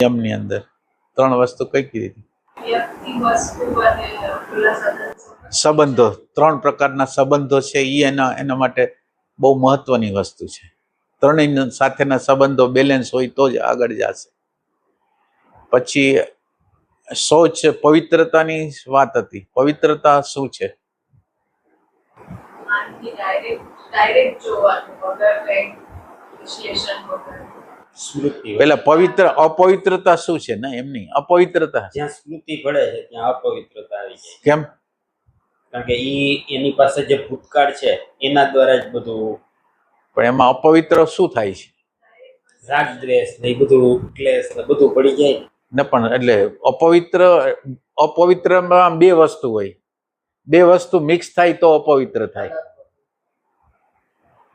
નિયમની અંદર 3 વસ્તુ કઈ કીધી? સંબંધો, 3 પ્રકારના સંબંધો છે એ એના માટે બહુ મહત્વની વસ્તુ છે. ત્રણેય સાથેના સંબંધો બેલેન્સ હોય તો જ આગળ જશે. પછી શૌચ પવિત્રતાની વાત હતી. પવિત્રતા શું છે? પેલા પવિત્ર અપવિત્રતા શું છે ને? એમની અપવિત્રતા જ્યાં સ્મૃતિ પડે છે ત્યાં અપવિત્રતા આવી જાય. કેમ? કારણ કે એની પાસે જે ભૂતકાળ છે એના દ્વારા જ બધું. પણ એમાં અપવિત્ર શું થાય છે? રાગ દ્વેષ ને બધું ક્લેશ ને બધું પડી જાય ને. પણ એટલે અપવિત્રમાં 2 વસ્તુ હોય. 2 વસ્તુ મિક્સ થાય તો અપવિત્ર થાય.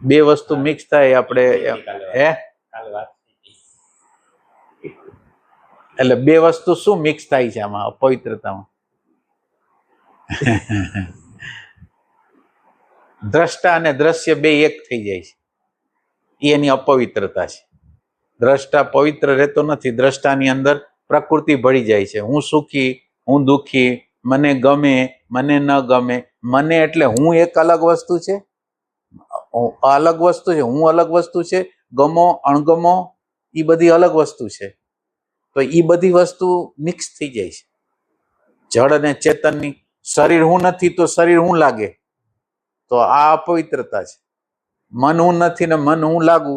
2 વસ્તુ મિક્સ થાય આપણે એટલે 2 વસ્તુ શું મિક્સ થાય છે આમાં અપવિત્રતામાં? દ્રષ્ટા અને દ્રશ્ય 2 એક થઈ જાય છે. એની અપવિત્રતા છે. દ્રષ્ટા પવિત્ર રહેતો નથી. દ્રષ્ટાની અંદર પ્રકૃતિ ભળી જાય છે. હું સુખી, હું દુઃખી, મને ગમે, મને ન ગમે. મને એટલે હું એક અલગ વસ્તુ છે, અલગ વસ્તુ છે, હું અલગ વસ્તુ છે, ગમો અણગમો એ બધી અલગ વસ્તુ છે. તો એ બધી વસ્તુ મિક્સ થઈ જાય છે. જળ અને ચેતનની. શરીર હું નથી તો શરીર હું લાગે, તો આ અપવિત્રતા છે. મન હું નથી ને મન હું લાગુ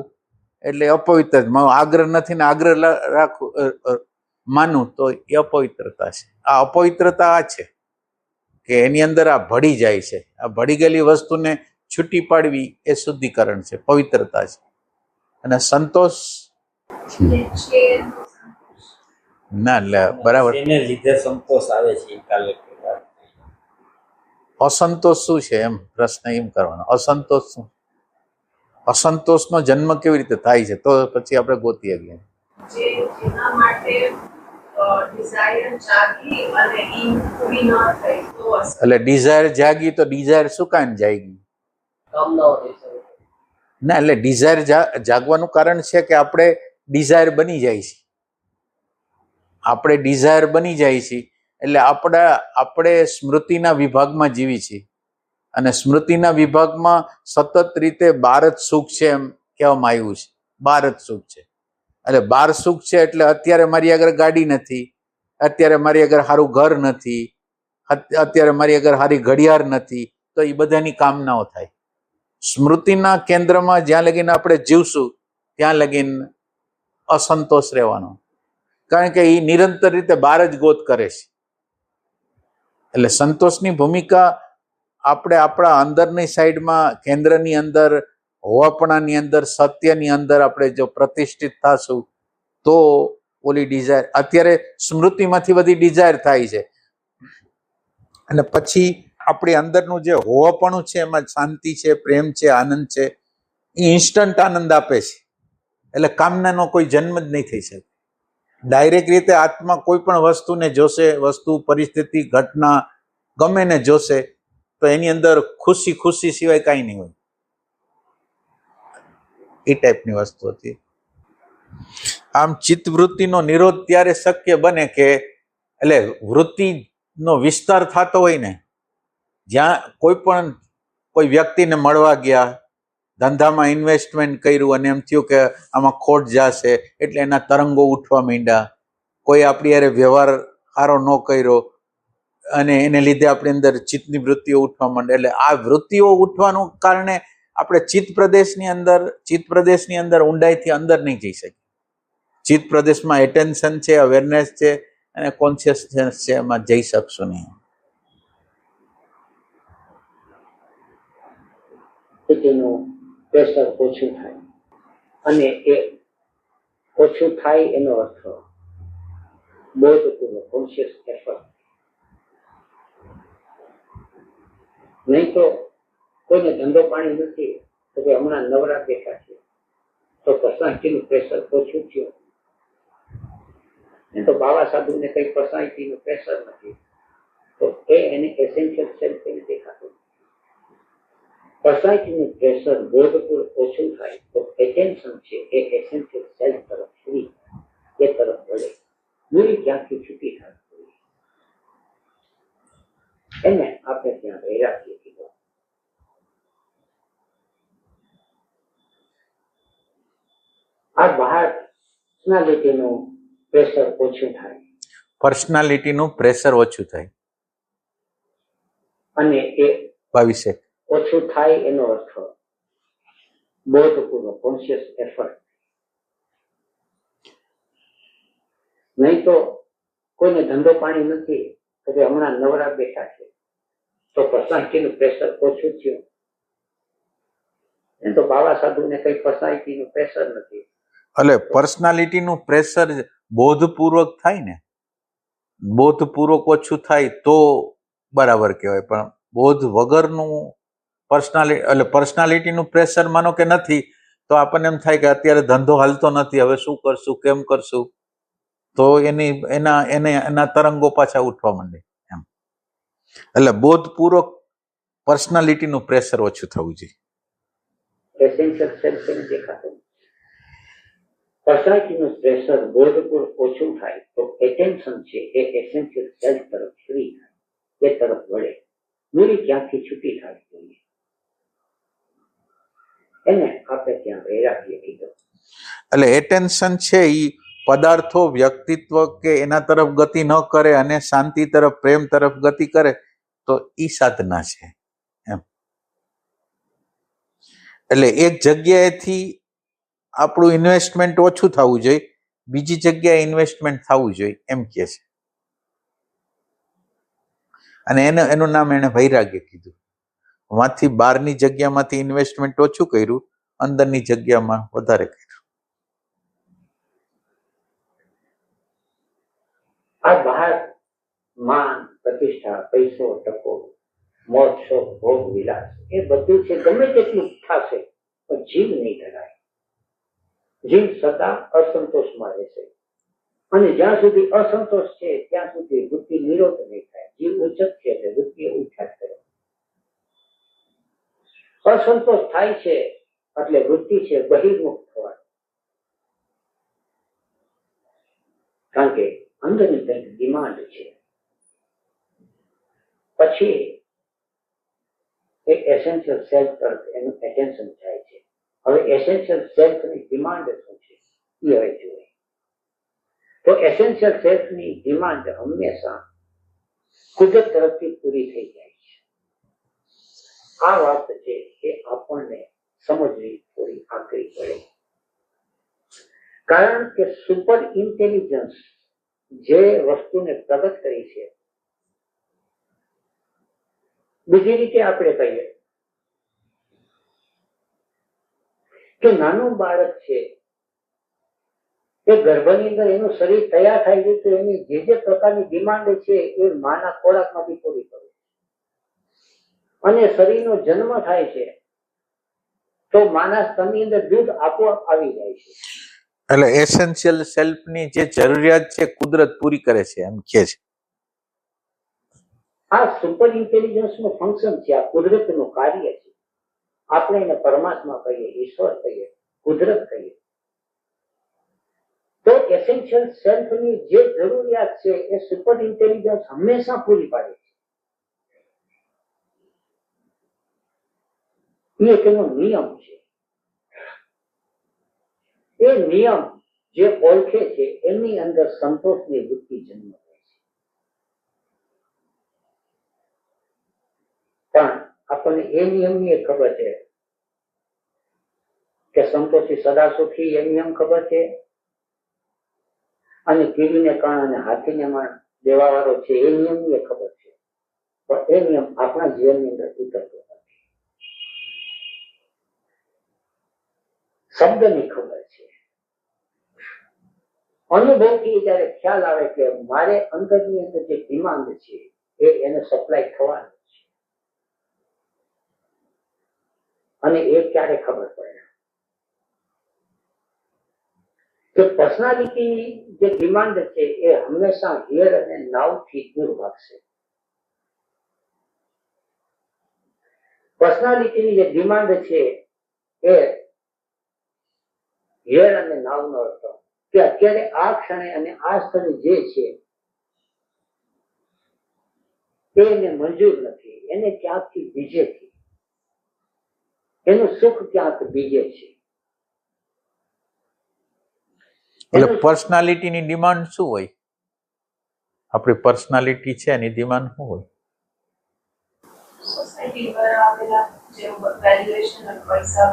એટલે અપવિત્ર. આગ્રહ નથી ને આગ્રહ રાખું માનું તો એ અપવિત્રતા છે. આ અપવિત્રતા આ છે કે એની અંદર આ ભળી જાય છે. આ ભળી ગયેલી વસ્તુને છૂટી પાડવી એ શુદ્ધિકરણ છે, પવિત્રતા છે. અને સંતોષ ના એટલે બરાબર. એને લીધે સંતોષ આવે છે. અસંતોષ શું છે એમ પ્રશ્ન એમ કરવાનો. અસંતોષ શું? અસંતોષનો જન્મ કેવી રીતે થાય છે તો પછી આપણે ગોતી આવીએ. એટલે ડિઝાયર જાગી તો ડિઝાયર શું કાંઈ જાગી? ના એટલે ડિઝાયર જાગવાનું કારણ છે કે આપણે ડિઝાયર બની જાય છે. આપણે ડિઝાયર બની જાય છે એટલે આપણે સ્મૃતિના વિભાગમાં જીવી છીએ. અને સ્મૃતિના વિભાગમાં સતત રીતે 12 જ સુખ છે એમ કહેવામાં આવ્યું છે. 12 જ સુખ છે. એટલે 12 સુખ છે એટલે અત્યારે મારી આગળ ગાડી નથી, અત્યારે મારી આગળ સારું ઘર નથી, અત્યારે મારી આગળ સારી ઘડિયાળ નથી, તો એ બધાની કામનાઓ થાય. સ્મૃતિના કેન્દ્રમાં જ્યાં લગીને આપણે જીવશું ત્યાં લગીને અસંતોષ રહેવાનો. કારણ કે એ નિરંતર રીતે 12 જ ગોત કરે છે. એટલે સંતોષની ભૂમિકા આપણે આપણા અંદરની સાઈડમાં, કેન્દ્રની અંદર, હોવાપણાની અંદર, સત્યની અંદર આપણે જો પ્રતિષ્ઠિત થશું તો ઓલી ડિઝાયર. અત્યારે સ્મૃતિમાંથી બધી ડિઝાયર થાય છે અને પછી આપણી અંદરનું જે હોવાપણું છે એમાં શાંતિ છે, પ્રેમ છે, આનંદ છે, એ ઇન્સ્ટન્ટ આનંદ આપે છે. એટલે કામનાનો કોઈ જન્મ જ નહીં થઈ શકે. ડાયરેક્ટ રીતે આત્મા કોઈ પણ વસ્તુને જોશે, વસ્તુ, પરિસ્થિતિ, ઘટના ગમે ને જોશે તો એની અંદર ખુશી સિવાય કાંઈ નહીં હોય. એ ટાઈપની વસ્તુ હતી. આમ ચિત્તવૃત્તિનો નિરોધ ત્યારે શક્ય બને કે એટલે વૃત્તિનો વિસ્તાર થતો હોય ને, જ્યાં કોઈ વ્યક્તિને મળવા ગયા, ધંધામાં ઇન્વેસ્ટમેન્ટ કર્યું અને એમ થયું કે આમાં ખોટ જશે એટલે એના તરંગો ઉઠવા માંડ્યા. કોઈ આપણી યારે વ્યવહાર સારો ન કર્યો અને એને લીધે આપણી અંદર ચિત્તની વૃત્તિઓ ઉઠવા માંડે. એટલે આ વૃત્તિઓ ઉઠવાનું કારણે આપણે ચિત્ત પ્રદેશની અંદર ઊંડાઈથી અંદર નહીં જઈ શકીએ. ચિત્ત પ્રદેશમાં એટેન્શન છે, અવેરનેસ છે અને કોન્શિયસનેસ છે, એમાં જઈ શકશું નહીં. તેનું પ્રેશર ઓછું થાય અને એ ઓછું થાય એનો અર્થ બોધપૂર્વક કોન્શિયસ એફર્ટ. નહીં તો કોઈને ધંધો પાણી નથી તો કે હમણાં નવરા બેઠા છે તો પર્સનાલિટીનું પ્રેશર ઓછું થયું. નહીં તો બાવા સાધુને કઈ પર્સનાલિટીનું પ્રેશર નથી તો એને એસેન્શિયલ સેલ્ફ એને દેખાતું. પર્સનાલિટીનું પ્રેશર બોધપૂર્વક ઓછું થાય તો એટેન્શન છે એ એસેન્શિયલ સેલ્ફ તરફ ફરી એ તરફ વળે. દૂરી ક્યાંથી છૂટી થાય એને આપણે ત્યાં વૈરાગ્ય કીધું. આ બહાર પર્સનાલિટીનું પ્રેશર ઓછું થાય પર્સનાલિટીનું પ્રેશર ઓછું થાય. અને એ 22 ઓછું થાય એનો અર્થ બોધપૂર્વક કોન્શિયસ એફર્ટ. નહીં તો કોઈને ધંધો પાણી નથી તો કે હમણાં નવરા બેઠા છે તો પર્સનાલિટીનું પ્રેશર ઓછું થયું. એમ તો બાવા સાધુને કઈ પર્સનાલિટીનું પ્રેશર નથી. એટલે પર્સનાલિટીનું પ્રેશર બોધપૂર્વક થાય ને, બોધપૂર્વક ઓછું થાય તો બરાબર કહેવાય. પણ બોધ વગરનું પર્સનાલિટીનું પ્રેશર માનો કે નથી તો આપણને એમ થાય કે અત્યારે ધંધો હાલતો નથી, હવે શું કરશું, કેમ કરશું, તો એના તરંગો પાછા ઉઠવા માંડે એમ. એટલે બોધપૂર્વક પર્સનાલિટીનું પ્રેશર ઓછું થવું જોઈએ. એસેન્શિયલ સેલ્ફ એને દેખાતું. પર્સનાલિટીનું પ્રેશર બોધપૂર્વક ઓછું થાય તો એટેન્શન છે એ એસેન્શિયલ સેલ્ફ તરફ ફ્રી થાય, એ તરફ વળે. દૂરી ક્યાંથી છૂટી થાય જોઈએ એને આપણે ત્યાં વૈરાગ્ય કીધું. એટલે એટેન્શન છે એ પદાર્થો, વ્યક્તિત્વ કે એના તરફ ગતિ ન કરે અને શાંતિ તરફ, પ્રેમ તરફ ગતિ કરે તો ઈ સાધના છે એમ. એટલે એક જગ્યાએથી આપણું ઇન્વેસ્ટમેન્ટ ઓછું થવું જોઈએ, બીજી જગ્યાએ ઇન્વેસ્ટમેન્ટ થવું જોઈએ એમ કે છે. અને એનું નામ એને વૈરાગ્ય કીધું. વાંથી બહારની જગ્યામાંથી ઇન્વેસ્ટમેન્ટ ઓછું કર્યું, અંદરની જગ્યામાં વધારે કર્યું. આ બહાર માન, પ્રતિષ્ઠા, પૈસો, ટકો, મોજ શોખ, ભોગ વિલાસ એ બધું છે, ગમે તેટલું થશે પણ જીવ નહીં ધરાય. જીવ સદા અસંતોષમાં રહેશે અને જ્યાં સુધી અસંતોષ છે ત્યાં સુધી વૃત્તિ નિરોધ નહીં થાય. જીવ ઉચ્ચ છે એટલે વૃત્તિ ઉચ્છાસ કરે. અસંતોષ થાય છે એટલે વૃત્તિ છે બહિર્મુખ થવાની. કારણ કે અંદરની કંઈક ડિમાન્ડ છે. પછી એ એસેન્શિયલ સેલ્ફ તરફ એનું એટેન્શન જાય છે. હવે એસેન્શિયલ સેલ્ફની ડિમાન્ડ શું છે એ હવે જોઈએ. તો એસેન્શિયલ સેલ્ફની ડિમાન્ડ હંમેશા કુદરત તરફથી પૂરી થઈ જાય છે. આ વાત છે એ આપણને સમજવી થોડી આકરી પડે. કારણ કે સુપર ઇન્ટેલિજન્સ જે વસ્તુને પ્રગટ કરી છે, બીજી રીતે આપણે કહીએ કે નાનું બાળક છે એ ગર્ભની અંદર એનું શરીર તૈયાર થાય છે તો એની જે પ્રકારની ડિમાન્ડ છે એ માના ખોરાકમાંથી પૂરી કરે. અને શરીરનો જન્મ થાય છે તો માના સ્તનની અંદર દૂધ આપોઆપ આવી જાય છે. એટલે એસેન્શિયલ સેલ્ફની જે જરૂરિયાત છે કુદરત પૂરી કરે છે એમ કે છે. આ સુપર ઇન્ટેલિજન્સનું ફંક્શન છે, આ કુદરતનું કાર્ય છે. આપણે એને પરમાત્મા કહીએ, ઈશ્વર કહીએ, કુદરત કહીએ. તો એસેન્શિયલ સેલ્ફની જે જરૂરિયાત છે એ સુપર ઇન્ટેલિજન્સ હંમેશા પૂરી પાડે છે. એ એક એનો નિયમ છે. એ નિયમ જે ઓળખે છે એની અંદર સંતોષની વૃત્તિ જન્મ લે છે. પણ આપણને એ નિયમની એ ખબર છે કે સંતોષી સદા સુખી, એ નિયમ ખબર છે. અને કીડીને કણ અને હાથીને મણ દેવા વાળો છે એ નિયમની એ ખબર છે. પણ એ નિયમ આપણા જીવનની અંદર ઉતરતો નથી. શબ્દની ખબર છે. અનુભવથી જયારે ખ્યાલ આવે કે મારે અંદરની અંદર જે ડિમાન્ડ છે એ એને સપ્લાય થવાની છે. અને એ ક્યારે ખબર પડે કે પર્સનાલિટીની જે ડિમાન્ડ છે એ હંમેશા હિયર અને નાઉ થી દૂર ભાગશે. પર્સનાલિટીની જે ડિમાન્ડ છે એ હિયર અને નાઉ નો અર્થ કે અત્યારે આ ક્ષણે અને આ સ્થળે જે છે એ એને મંજૂર નથી, એને ક્યાંકથી બીજેથી, એનું સુખ ક્યાંક બીજે છે. એટલે પર્સનાલિટીની ડિમાન્ડ શું હોય? આપણી પર્સનાલિટી છે એની ડિમાન્ડ શું હોય? સોસાયટી દ્વારા આવેલા જે વેલ્યુએશન અને પૈસા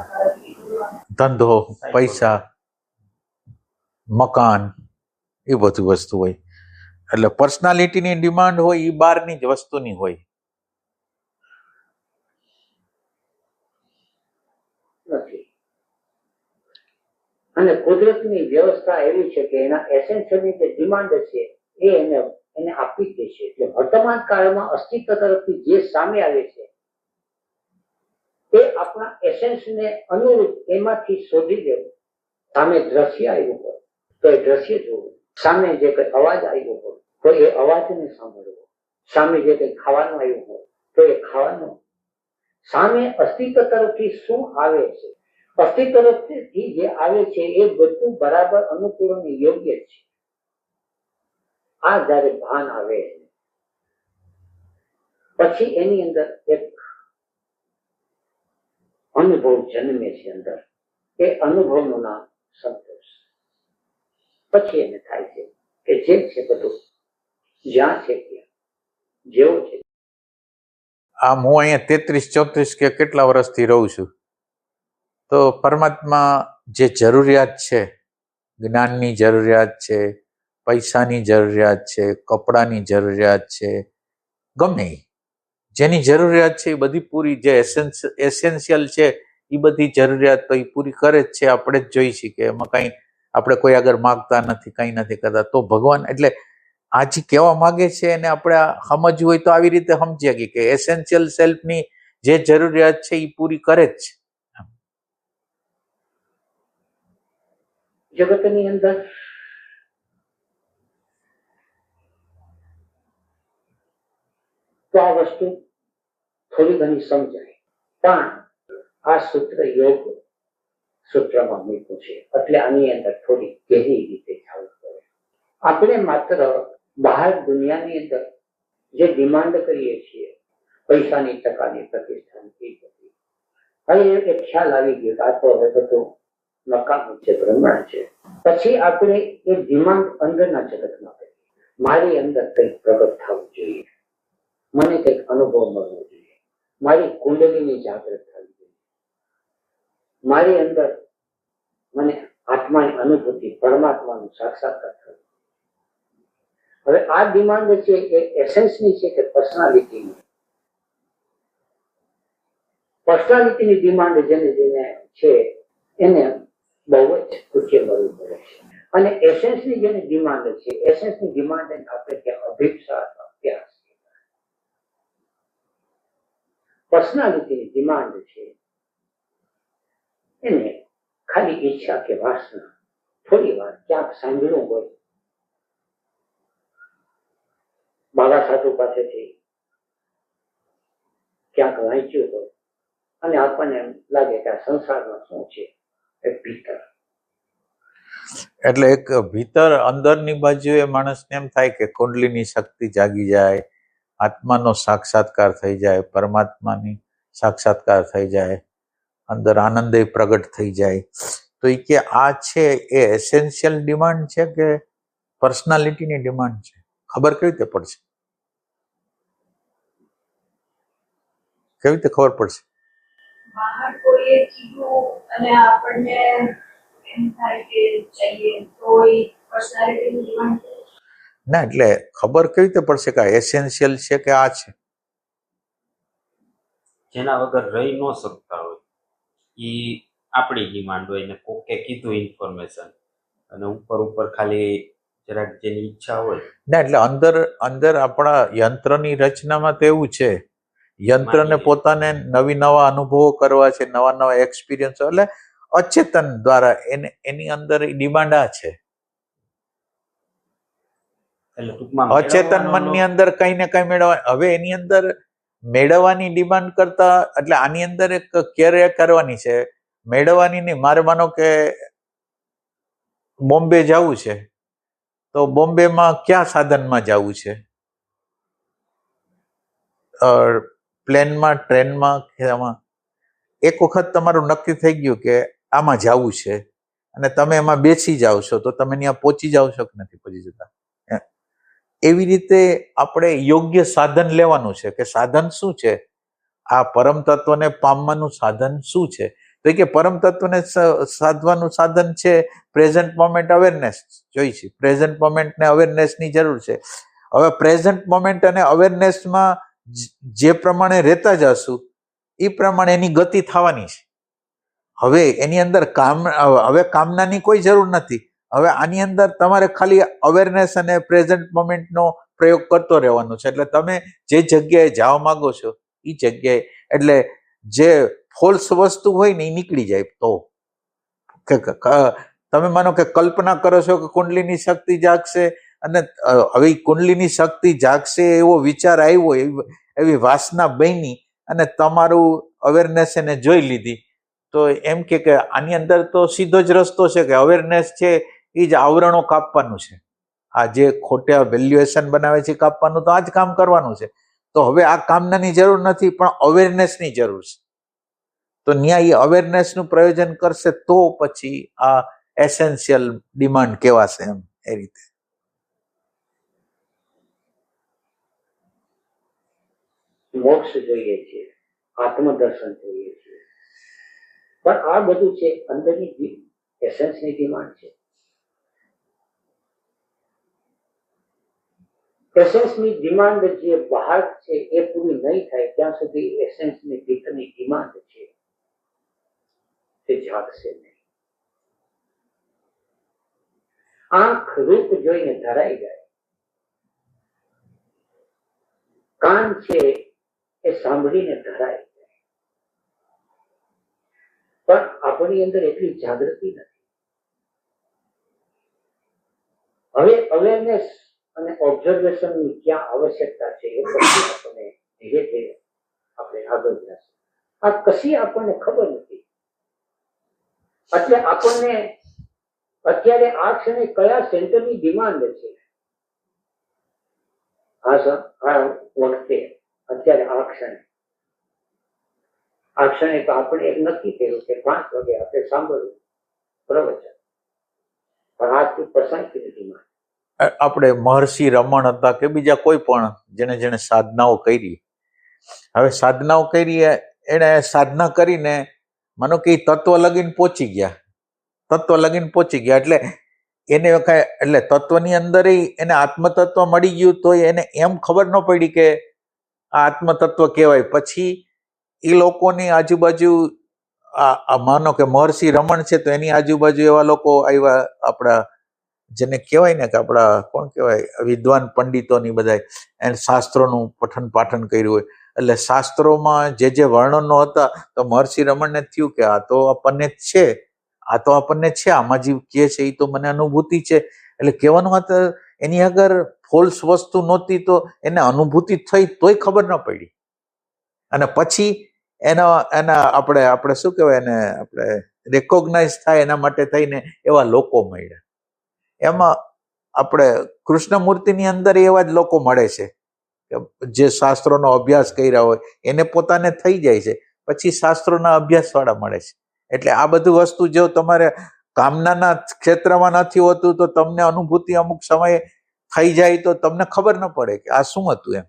ધંધો, પૈસા, મકાન, એ બધી વસ્તુ હોય. એટલે પર્સનાલિટીની ડિમાન્ડ હોય એ બહારની જ વસ્તુની હોય. નથી. અને કુદરતની વ્યવસ્થા એવી છે કે એના એસેન્શિયલની જે ડિમાન્ડ છે એ એને આપી જ દેશે. એટલે વર્તમાન કાળમાં અસ્તિત્વ તરફથી જે સામે આવે છે એ આપણા એસેન્સને અનુરૂપ એમાંથી શોધી લેવું. સામે દ્રશ્ય આવ્યું હોય તો એ દ્રશ્ય જોવું, સામે જે કઈ અવાજ આવ્યો હોય તો એ અવાજને સાંભળવો, સામે જે કઈ ખાવાનું આવ્યું હોય તો એ ખાવાનું, સામે અસ્તિત્વ તરફથી શું આવે છે, અસ્તિત્વ તરફથી જે આવે છે એ બધું બરાબર અનુકૂળ અને યોગ્ય છે. આ જયારે ભાન આવે પછી એની અંદર એક અનુભવ જન્મે છે અંદર. એ અનુભવનું નામ સંતોષ. પછી એને થાય છે કે જે છે બધું જ્યાં છે ત્યાં જેવો છે. આમ હું અહીંયા 33-34 કે કેટલા વર્ષથી રહું છું, તો પરમાત્મા જે જરૂરિયાત છે, જ્ઞાનની જરૂરિયાત છે, પૈસાની જરૂરિયાત છે, કપડાની જરૂરિયાત છે, ગમે જેની જરૂરિયાત છે એ બધી પૂરી, જે એસેન્શિયલ છે એ બધી જરૂરિયાત તો એ પૂરી કરે જ છે. આપણે જ જોઈ છીએ કે એમાં કંઈ આપણે કોઈ આગળ માગતા નથી, કંઈ નથી કરતા. તો ભગવાન એટલે આ જે કહેવા માગે છે એને આપણે સમજવું હોય તો આવી રીતે સમજીએ કે એસેન્શિયલ સેલ્ફની જે જરૂરિયાત છે એ પૂરી કરે જ છે. જગતની અંદર તો આ વસ્તુ થોડી ઘણી સમજાય, પણ આ સૂત્ર યોગ સૂત્રમાં મૂક્યું છે એટલે આની અંદર થોડી ગહેરી રીતે જવું પડે. આપણે માત્ર બહાર દુનિયાની અંદર જે ડિમાન્ડ કરીએ છીએ, પૈસાની, ટકાની, પ્રતિષ્ઠાની, હવે એક ખ્યાલ આવી ગયો કે આ તો હવે બધું નકામું છે, ભ્રમણા છે. પછી આપણે એ ડિમાન્ડ અંદરના જગતમાં કરીએ. મારી અંદર કંઈક પ્રગટ થવું જોઈએ, મને કંઈક અનુભવ મળવો જોઈએ, મારી કુંડલીની જાગૃત થવી જોઈએ, મારી અંદર મને આત્માની અનુભૂતિ, પરમાત્માનું સાક્ષાત્કાર થવું. હવે આ ડિમાન્ડ છે એ એસેન્સની છે કે પર્સનાલિટીની? પર્સનાલિટીની ડિમાન્ડ જેને છે એને બહુ જ કૃત્ય મળવું પડે છે. અને એસેન્સની જેની ડિમાન્ડ છે, એસેન્સની ડિમાન્ડ આપણે ત્યાં અભિપ્સા, અભ્યાસ. પર્સનાલિટીની ડિમાન્ડ છે એને ખાલી ઈચ્છા કે વાસના, થોડી વાર ક્યાંક સાંભળવું હોય, બાબા સાધુ પાસેથી ક્યાંક વાંચ્યું હોય અને આપણને એમ લાગે કે આ સંસારમાં શું છે, એક ભીતર. એટલે એક ભીતર અંદરની બાજુએ માણસને એમ થાય કે કુંડલીની શક્તિ જાગી જાય, આત્માનો સાક્ષાત્કાર થઈ જાય, પરમાત્માની સાક્ષાત્કાર થઈ જાય, અંદર આનંદ પ્રગટ થઈ જાય. તો એ કે આ છે એ એસેન્શિયલ ડિમાન્ડ છે કે પર્સનાલિટીની ડિમાન્ડ છે? ખબર કેવી રીતે પડશે? કેવી રીતે ખબર પડશે? બહાર કોઈએ કીધું અને આપણને એમ થાય કે चाहिए તો એ પર્સનાલિટીની ડિમાન્ડ ના, એટલે ખબર કેવી રીતે પડશે કે આ એસેન્શિયલ છે કે આ છે? જેના વગર રહી ન શકતા હોય એ આપણી ડિમાન્ડ હોય ને કોકે કીધું ઇન્ફોર્મેશન અને ઉપર ખાલી જરાક જેની ઈચ્છા હોય. ના, એટલે અંદર આપણા યંત્રની રચનામાં તો એવું છે, યંત્રને પોતાને નવા અનુભવો કરવા છે, નવા એક્સપિરિયન્સ, એટલે અચેતન દ્વારા એની અંદર ડિમાન્ડ આ છે. એટલે ટૂંકમાં અચેતન મનની અંદર કઈ ને કઈ મેળવવા, હવે એની અંદર મેળવવાની ડિમાન્ડ કરતા, એટલે આની અંદર એક કેર કરવાની છે, મેળવવાની નહીં. મારે માનો કે બોમ્બે જવું છે તો બોમ્બેમાં કયા સાધનમાં જવું છે? પ્લેનમાં, ટ્રેનમાં કે આમાં? એક વખત તમારું નક્કી થઈ ગયું કે આમાં જવું છે અને તમે એમાં બેસી જાઓ છો તો તમે ત્યાં પહોંચી જાઓ છો કે નથી પહોંચી જતા? એવી રીતે આપણે યોગ્ય સાધન લેવાનું છે કે સાધન શું છે, આ પરમ તત્વને પામવાનું સાધન શું છે? તો કે પરમ તત્વને સાધવાનું સાધન છે પ્રેઝન્ટ મોમેન્ટ અવેરનેસ. જોઈ છે પ્રેઝન્ટ મોમેન્ટ ને અવેરનેસની જરૂર છે. હવે પ્રેઝન્ટ મોમેન્ટ અને અવેરનેસમાં જે પ્રમાણે રહેતા જશું એ પ્રમાણે એની ગતિ થવાની છે. હવે એની અંદર હવે કામનાની કોઈ જરૂર નથી. હવે આની અંદર તમારે ખાલી અવેરનેસ અને પ્રેઝન્ટ મોમેન્ટનો પ્રયોગ કરતો રહેવાનો છે. એટલે તમે જે જગ્યાએ જવા માંગો છો એ જગ્યાએ, એટલે જે ફોલ્સ વસ્તુ હોય ને એ નીકળી જાય. તો તમે માનો કે કલ્પના કરો છો કે કુંડલીની શક્તિ જાગશે અને હવે કુંડલીની શક્તિ જાગશે એવો વિચાર આવ્યો, એવી વાસના બની અને તમારું અવેરનેસ એને જોઈ લીધી, તો એમ કે આની અંદર તો સીધો જ રસ્તો છે કે અવેરનેસ છે એ જ આવરણો કાપવાનું છે. આ જે ખોટા વેલ્યુએશન બનાવે છે કાપવાનું, તો આ જ કામ કરવાનું છે. તો હવે આ કામનાની જરૂર નથી પણ અવેરનેસની જરૂર છે. તો ન્યાય એ અવેરનેસનું પ્રયોજન કરશે તો પછી આ એસેન્શિયલ ડિમાન્ડ કહેવાશે. એમ એ રીતે મોક્ષ જોઈએ છે, આત્મદર્શન જોઈએ છે, પણ આ બધું છે અંદરની એસેન્સની ડિમાન્ડ છે. એસેન્સની ડિમાન્ડ જે બહાર છે એ પૂરી નહીં થાય ત્યાં સુધી એસેન્સની ભીતરની ડિમાન્ડ છે તે જાગશે નહીં. આંખ રૂપ જોઈને ધરાઈ જાય, કાન છે એ સાંભળીને ધરાય જાય, પણ આપણી અંદર એટલી જાગૃતિ નથી. હવે અવેરનેસ અને ઓબ્ઝર્વેશનની ક્યાં આવશ્યકતા છે એ પછી આપણને ધીરે ધીરે આપણે આગળ જશે. આ કશી આપણને ખબર નથી. એટલે આપણને અત્યારે આ ક્ષણે કયા સેન્ટરની ડિમાન્ડ છે, આ વખતે અત્યારે આ ક્ષણે તો આપણે એક નક્કી કર્યું કે 5 વાગે આપણે સાંભળવું પ્રવચન, પણ આજથી પસંદગીની ડિમાન્ડ. આપણે મહર્ષિ રમણ હતા કે બીજા કોઈ પણ જેને સાધનાઓ કરી, હવે સાધનાઓ કરી, એને સાધના કરીને માનો કે તત્વ લગીને પહોંચી ગયા, એટલે એને એટલે તત્વની અંદર એને આત્મતત્વ મળી ગયું, તો એને એમ ખબર ન પડી કે આ આત્મતત્વ કહેવાય. પછી એ લોકોની આજુબાજુ માનો કે મહર્ષિ રમણ છે તો એની આજુબાજુ એવા લોકો આવ્યા, આપણા જેને કહેવાય ને કે આપણા કોણ કહેવાય, વિદ્વાન પંડિતોની બધા, એને શાસ્ત્રોનું પઠન પાઠન કર્યું હોય. એટલે શાસ્ત્રોમાં જે વર્ણનો હતા તો મહર્ષિ રમણને થયું કે આ તો આપણને જ છે, આમાં જે કહે છે એ તો મને અનુભૂતિ છે. એટલે કહેવાનું વાત, એની આગળ ફોલ્સ વસ્તુ નહોતી તો એને અનુભૂતિ થઈ તોય ખબર ન પડી. અને પછી એના આપણે શું કહેવાય, એને આપણે રેકોગ્નાઇઝ થાય એના માટે થઈને એવા લોકો મળ્યા. એમાં આપણે કૃષ્ણમૂર્તિની અંદર એવા જ લોકો મળે છે કે જે શાસ્ત્રોનો અભ્યાસ કર્યા હોય એને પોતાને થઈ જાય છે, પછી શાસ્ત્રોના અભ્યાસવાળા મળે છે. એટલે આ બધું વસ્તુ જો તમારે કામનાના ક્ષેત્રમાં નથી હોતું તો તમને અનુભૂતિ અમુક સમયે થઈ જાય તો તમને ખબર ન પડે કે આ શું હતું એમ.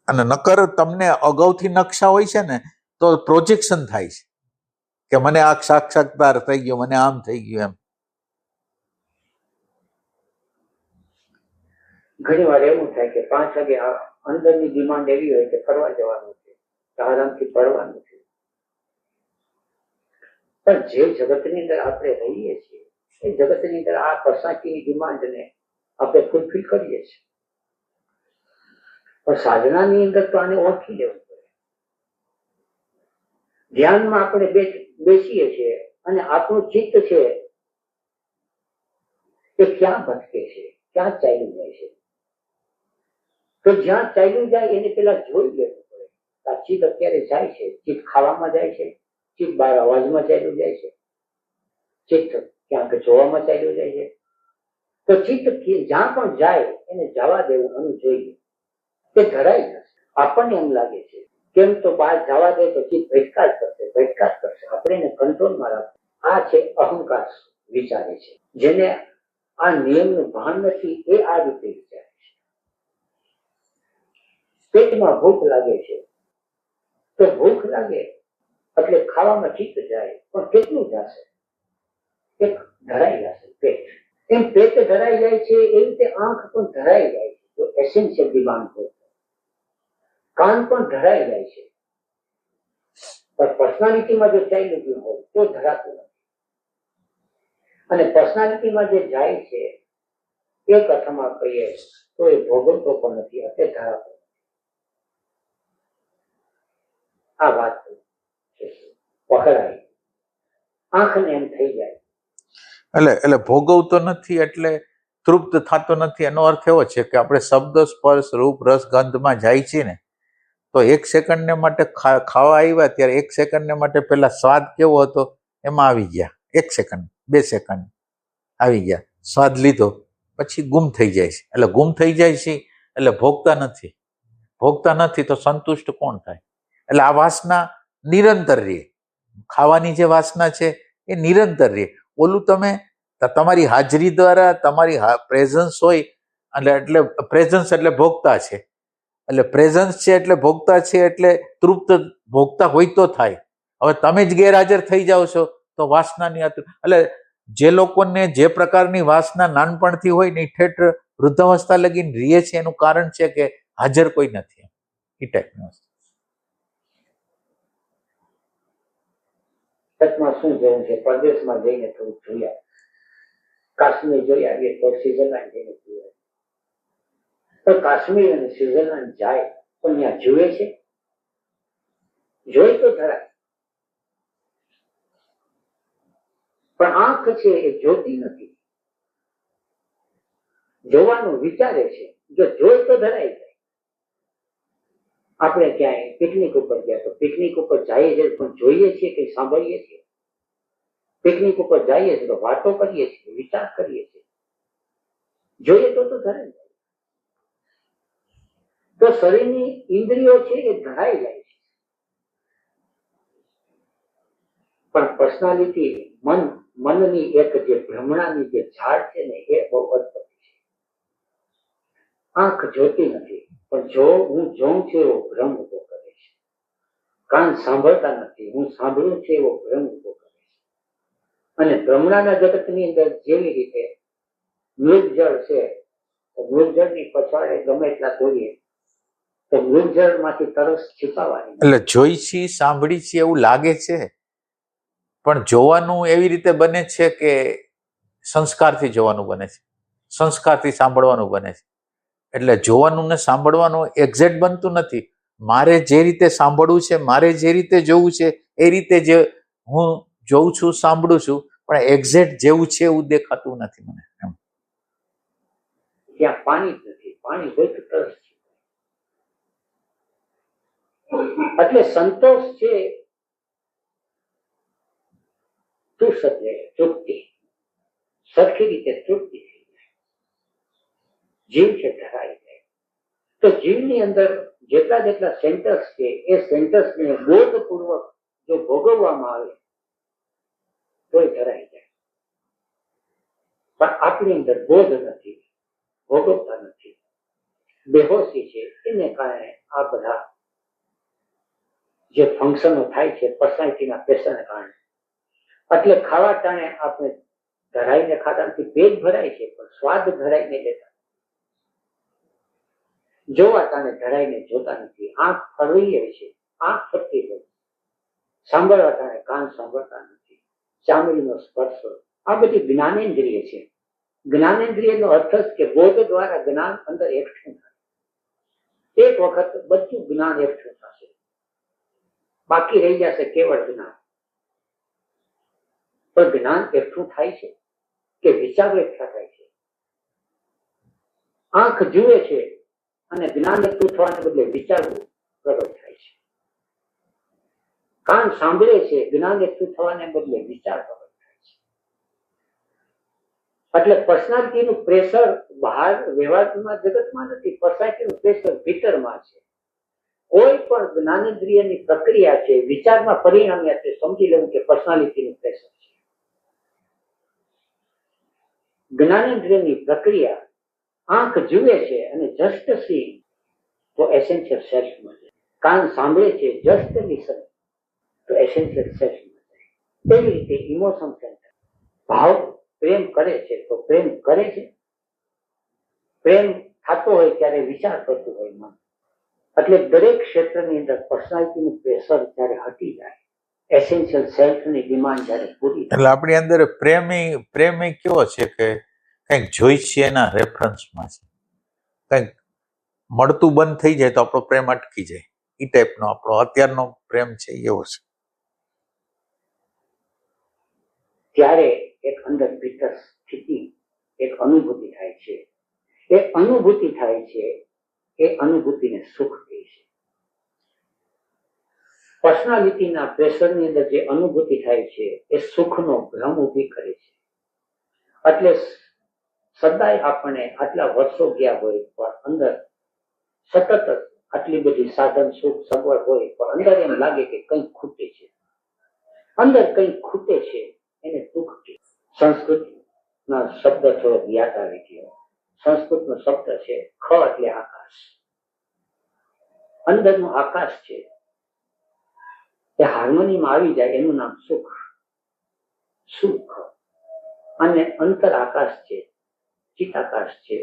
અને નકર તમને અગાઉથી નકશા હોય છે ને તો પ્રોજેક્શન થાય છે કે મને આ સાક્ષાત્કાર થઈ ગયો, મને આમ થઈ ગયું એમ. ઘણી વાર એવું થાય કે 5 વાગે અંદરની ડિમાન્ડ એવી હોય કે ફરવા જવાનું છે, આરામથી પડવાનું છે, પણ જે જગતની અંદર આપણે રહીએ છીએ એ જગતની અંદર આ પ્રસાદની ડિમાન્ડને આપણે ફૂલફિલ કરીએ છીએ. પણ સાધનાની અંદર તો આને ઓળખી લેવું પડે. ધ્યાનમાં આપણે બેસીએ છીએ અને આપણું ચિત્ત છે એ ક્યાં ભટકે છે, ક્યાં ચાલ્યું જાય છે. તો જ્યાં ચાલ્યું જાય એને પેલા જોઈ લેવું પડે. આ ચિત્ત અત્યારે જાય છે, ચિત્ત ખાવામાં જાય છે, ચિત્ત બહાર અવાજમાં ચાલ્યું જાય છે, ચિત્ત ક્યાંક જોવામાં ચાલ્યું જાય છે. તો ચિત્ત જ્યાં પણ જાય એને જવા દેવું અને જોઈએ, તે ધરાઈ જશે. આપણને એમ લાગે છે કેમ તો બહાર જવા દે તો ચિત્ત ભટકાશ કરશે. આપણે એને કંટ્રોલમાં રાખવું. આ છે અહંકાર વિચારે છે, જેને આ નિયમનું ભાન નથી, એ આ રીતે વિચારે છે. પેટમાં ભૂખ લાગે છે તો ભૂખ લાગે એટલે ખાવામાં ચિત્ત જાય, પણ કેટલું જશે? એક ધરાઈ જશે પેટ. એમ પેટ ધરાઈ જાય છે એ રીતે આંખ પણ ધરાઈ જાય છે. તો એસેન્શિયલ ડિમાન્ડ હોય, કાન પણ ધરાઈ જાય છે. પણ પર્સનાલિટીમાં જો ચાલ્યું ગયું હોય તો ધરાતું નથી. અને પર્સનાલિટીમાં જે જાય છે એક અર્થમાં કહીએ તો એ ભોગવતો પણ નથી, એટલે ધરાતો. આ વાત પકડાય, આંખને એમ થઈ જાય. એટલે ભોગવતો નથી એટલે તૃપ્ત થતો નથી. એનો અર્થ એવો છે કે આપણે શબ્દ, સ્પર્શ, રૂપ, રસ, ગંધમાં જાય છીએ ને, તો એક સેકન્ડને માટે ખાવા આવ્યા ત્યારે એક સેકન્ડને માટે પેલા સ્વાદ કેવો હતો એમાં આવી ગયા. 1 સેકન્ડ 2 સેકન્ડ આવી ગયા, સ્વાદ લીધો, પછી ગુમ થઈ જાય છે. એટલે ગુમ થઈ જાય છે એટલે ભોગતા નથી તો સંતુષ્ટ કોણ થાય? એટલે આ વાસના નિરંતર રહે. ખાવાની જે વાસના છે એ નિરંતર રહે. ઓલું તમે તમારી હાજરી દ્વારા તમારી પ્રેઝન્સ હોય એટલે પ્રેઝન્સ એટલે ભોગતા છે, એટલે પ્રેઝન્સ છે એટલે ભોગતા છે, એટલે તૃપ્ત ભોગતા હોય તો થાય. હવે તમે જ ગેરહાજર થઈ જાઓ છો તો વાસનાની એટલે જે લોકોને જે પ્રકારની વાસના નાનપણથી હોય ને ઠેઠ વૃદ્ધાવસ્થા લગીને રહે છે, એનું કારણ છે કે હાજર કોઈ નથી. એ ટાઈપની વસ્તુ. માં શું જોયું છે? પરદેશમાં જઈને થોડુંક જોયા, કાશ્મીર જોઈ આવીએ તો સ્વિટરલેન્ડ જઈને જોયા. તો કાશ્મીર અને સ્વિટરલેન્ડ જાય પણ ત્યાં જુએ છે? જોઈ તો ધરાય, પણ આંખ છે એ જોતી નથી, જોવાનું વિચારે છે. જો જોઈ તો ધરાય જાય. આપણે ક્યાંય પિકનિક ઉપર ગયા તો પિકનિક ઉપર જઈએ છીએ પણ જોઈએ છીએ કે સાંભળીએ છીએ? પિકનિક ઉપર જઈએ છીએ તો વાતો કરીએ છીએ, વિચાર કરીએ છીએ. જોઈએ તો ધરાય જાય. તો શરીરની ઇન્દ્રિયો છે એ ધરાઈ જાય છે, પણ પર્સનાલિટી મનની એક જે ભ્રમણાની જે ઝાડ છે ને એ બહુ અદભુત છે. આંખ જોતી નથી પણ જો હું જોઉં છું એવો ભ્રમ ઉભો કરે છે. કાન સાંભળતા નથી, હું સાંભળું છું એવો ભ્રમ ઉભો કરે છે. અને ભ્રમણાના જગતની અંદર જેવી રીતે મૃગજળ છે, તો મૃગજળની પછવાડે ગમે એટલા દોરીએ તો મૃગજળમાંથી તરસ છુપાવવાની. એટલે જોઈ છી, સાંભળી છીએ એવું લાગે છે, પણ જોવાનું એવી રીતે બને છે કે સંસ્કારથી જોવાનું બને છે, સંસ્કારથી સાંભળવાનું બને છે. એટલે જોવાનું ને સાંભળવાનું એક્ઝેક્ટ બનતું નથી. મારે જે રીતે સાંભળવું છે, મારે જે રીતે જોવું છે એ રીતે જે હું જોઉં છું, સાંભળું છું, પણ એક્ઝેક્ટ જેવું છે એવું દેખાતું નથી મને. એમ ત્યાં પાણી જ નથી, પાણી હોય તો તરસ છે. એટલે સંતોષ છે તુષ એટલે તૃપ્તિ, સરખી રીતે તૃપ્તિ થઈ જાય. જીવ છે ધરાઈ જાય. તો જીવની અંદર જેટલા સેન્ટર્સ છે એ સેન્ટર્સને બોધપૂર્વક જો ભોગવવામાં આવે તો એ ધરાઈ જાય. પણ આપણી અંદર બોધ નથી, ભોગવતા નથી, બેહોશી છે. એને કારણે આ બધા જે ફંક્શનો થાય છે પર્સનાલિટીના પ્રેશરને કારણે. એટલે ખાવા ટાણે આપણે ધરાઈને ખાતાથી પેટ ભરાય છે પણ સ્વાદ ધરાઈને લેતા, જોવા ટાણે ધરાઈને જોતા નથી. આંખ ફરવી હોય છે, આંખ ફરતી હોય, સાંભળવા ટાણે કાન સાંભળતા નથી. ચામડીનો સ્પર્શ, આ બધી જ્ઞાનેન્દ્રિય છે. જ્ઞાનેન્દ્રિયનો અર્થ જ કે બોધ દ્વારા જ્ઞાન અંદર એકઠું થાય. એક વખત બધું જ્ઞાન એકઠું થશે, બાકી રહી જશે કેવળ જ્ઞાન. પણ જ્ઞાન એકઠું થાય છે કે વિચારો એકઠા થાય છે? આંખ જુએ છે અને જ્ઞાન એકઠું થવાને બદલે વિચારવું પ્રગટ થાય છે. કાન સાંભળે છે, જ્ઞાન એકઠું થવાને બદલે વિચાર પ્રગટ થાય છે. એટલે પર્સનાલિટીનું પ્રેશર બહાર વ્યવહારમાં જગતમાં નથી, પર્સનાલિટીનું પ્રેશર ભીતરમાં છે. કોઈ પણ જ્ઞાનેન્દ્રિયની પ્રક્રિયા છે, વિચારમાં પરિણામ્યા છે, સમજી લેવું કે પર્સનાલિટીનું પ્રેશર છે. જ્ઞાનેન્દ્રિયની પ્રક્રિયા આંખ જુએ છે અને જસ્ટ સી તો એસેન્શિયલ સેલ્ફ મળે. કાન સાંભળે છે, જસ્ટ લિસન તો એસેન્શિયલ સેલ્ફ મળે. તેવી રીતે ઇમોશન સેન્ટર ભાવ પ્રેમ કરે છે તો પ્રેમ કરે છે. પ્રેમ થતો હોય ત્યારે વિચાર કરતું હોય મન. એટલે દરેક ક્ષેત્રની અંદર પર્સનાલિટીનું પ્રેશર જ્યારે હટી જાય, એસેન્શિયલ સેલ્ફની ડિમાન્ડ જ્યારે પૂરી થાય, એટલે આપણી અંદર પ્રેમ કેવો છે કે કંઈક જોઈ છે એના રેફરન્સમાં છે, કંઈક મળતું બંધ થઈ જાય તો આપણો પ્રેમ અટકી જાય, એ ટાઈપનો આપણો અત્યારનો પ્રેમ છે એવો છે. ત્યારે એક અંદર ભીતર સ્થિતિ, એક અનુભૂતિ થાય છે. એ અનુભૂતિ થાય છે, એ અનુભૂતિને સુખ કહે છે. પર્સનાલિટીના પ્રેશરની અંદર જે અનુભૂતિ થાય છે એ સુખનો ભ્રમ ઊભી કરે છે. એટલે સદાય આપણે આટલા વર્ષો ગયા હોય પણ અંદર સતત આટલી બધી સાધન સુખ સગવડ હોય પણ અંદર એમ લાગે કે કંઈક ખૂટે છે, અંદર કંઈક ખૂટે છે, એને દુઃખ છે. સંસ્કૃતના શબ્દ થોડો યાદ આવી ગયો. સંસ્કૃતનો શબ્દ છે ખ એટલે આકાશ. અંદરનું આકાશ છે એ હાર્મોનીમાં આવી જાય એનું નામ સુખ. સુખ અને અંતર આકાશ છે, ચિત્તાકાશ છે,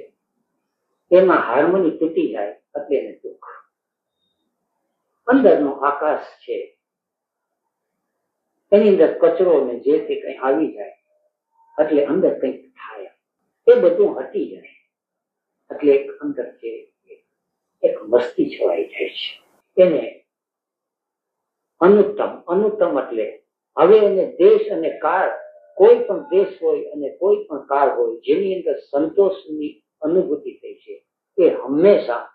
એમાં હાર્મોની તૂટી જાય એટલે એને દુઃખ. અંદરનો આકાશ છે એની અંદર કચરો ને જે તે કંઈ આવી જાય એટલે અંદર કંઈક થાય, એ બધું હટી જાય એટલે એક અંદર છે એક મસ્તી છવાઈ જાય છે. એને અનુત્તમ, અનુત્તમ એટલે હવે એને દેશ અને કાળ, કોઈ પણ દેશ હોય અને કોઈ પણ કાળ હોય જેની અંદર સંતોષની અનુભૂતિ થઈ છે એ હંમેશા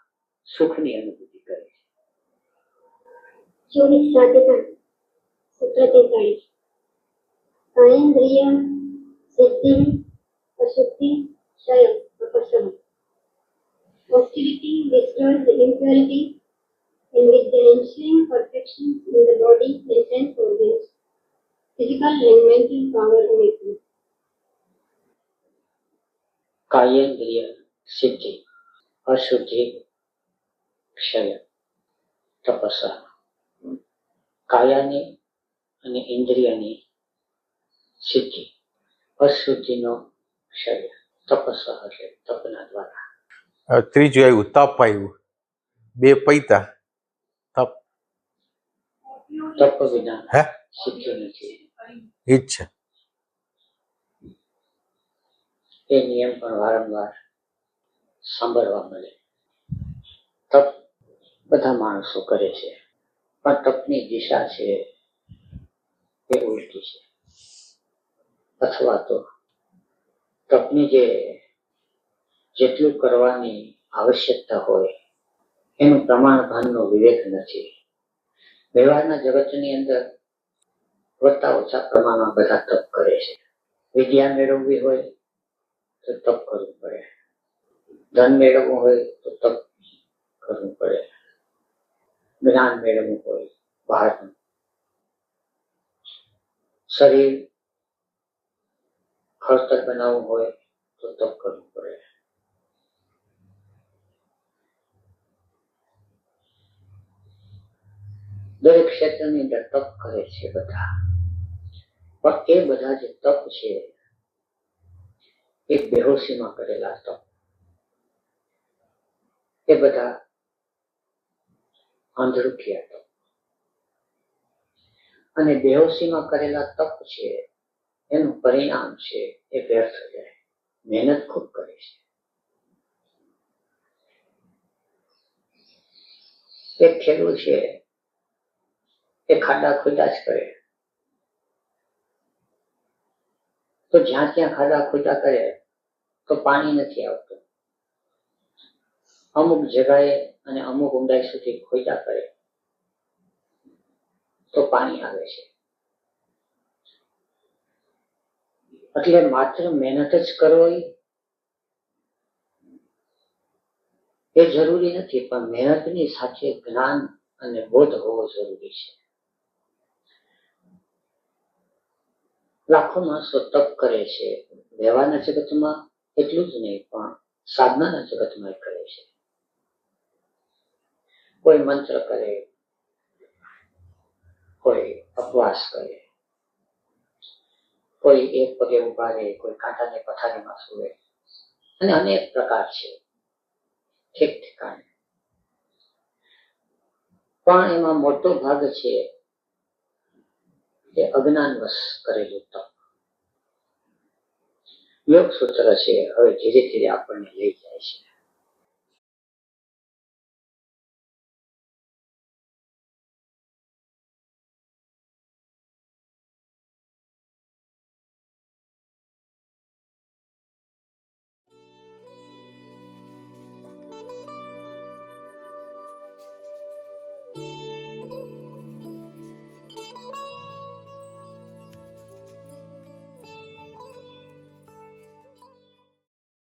સુખની અનુભૂતિ કરે છે. ચોવીસ સાધના સૂત્ર 43. અયેન્દ્રિય સિદ્ધિ અશુદ્ધિ ક્ષય અપશમ. Austerity destroys the impurity and with the ensuing perfection in the body and sense organs, physical and mental power awaken. કાયેન્દ્રિય સિદ્ધિ અશુદ્ધિ ક્ષય તપસ્યા. કાયાની અને ઇન્દ્રિયની સિદ્ધિ, અશુદ્ધિનો ક્ષય, તપસ્યા એટલે તપના દ્વારા. ત્રીજું આવ્યું તપ આવ્યું, બે પૈતા તપ. તપ વિના હે સિદ્ધિ નથી. એ જ છે. એ નિયમ પણ વારંવાર સાંભળવા મળે. તપ બધા માણસો કરે છે પણ તપની દિશા છે એ ઉલટી છે. અથવા તો તપની જેટલું કરવાની આવશ્યકતા હોય એનું પ્રમાણ ભાનનો વિવેક નથી. વ્યવહારના જગતની અંદર વધતા ઓછા પ્રમાણમાં બધા તપ કરે છે. વિદ્યા મેળવવી હોય તો તપ કરવું પડે, ધન મેળવવું હોય તો તપ કરવું પડે, જ્ઞાન મેળવવું હોય, બહારનું શરીર ખડતર બનાવવું હોય તો તપ કરવું પડે. દરેક ક્ષેત્રની અંદર તપ કરે છે બધા, પણ એ બધા જે તપ છે એ બેહોશીમાં કરેલા તપ, એ બધા આંધળુકિયા તપ. અને બેહોશીમાં કરેલા તપ છે એનું પરિણામ છે એ વ્યર્થ જાય. મહેનત ખૂબ કરે છે. એક ખેડૂત છે એ ખાડા ખોદા જ કરે, તો જ્યાં ત્યાં ખાડા ખોદા કરે તો પાણી નથી આવતું. અમુક જગાએ અને અમુક ઊંડાઈ સુધી ખોદા કરે તો પાણી આવે છે. એટલે માત્ર મહેનત જ કરવો એ જરૂરી નથી, પણ મહેનતની સાથે જ્ઞાન અને બોધ હોવો જરૂરી છે. લાખો માણસો તપ કરે છે, વ્યવહારના જગતમાં એટલું જ નહીં પણ સાધનાના જગતમાં કરે છે. કોઈ મંત્ર કરે, કોઈ અપવાસ કરે, કોઈ એક પગે ઉભા રહે, કોઈ કાંટાની પથારીમાં સૂવે, અને અનેક પ્રકાર છે ઠીક ઠેકાણે. પણ એમાં મોટો ભાગ છે એ અજ્ઞાનવશ કરેલું તપ. યોગ સૂત્ર છે હવે ધીરે ધીરે આપણને લઈ જાય છે.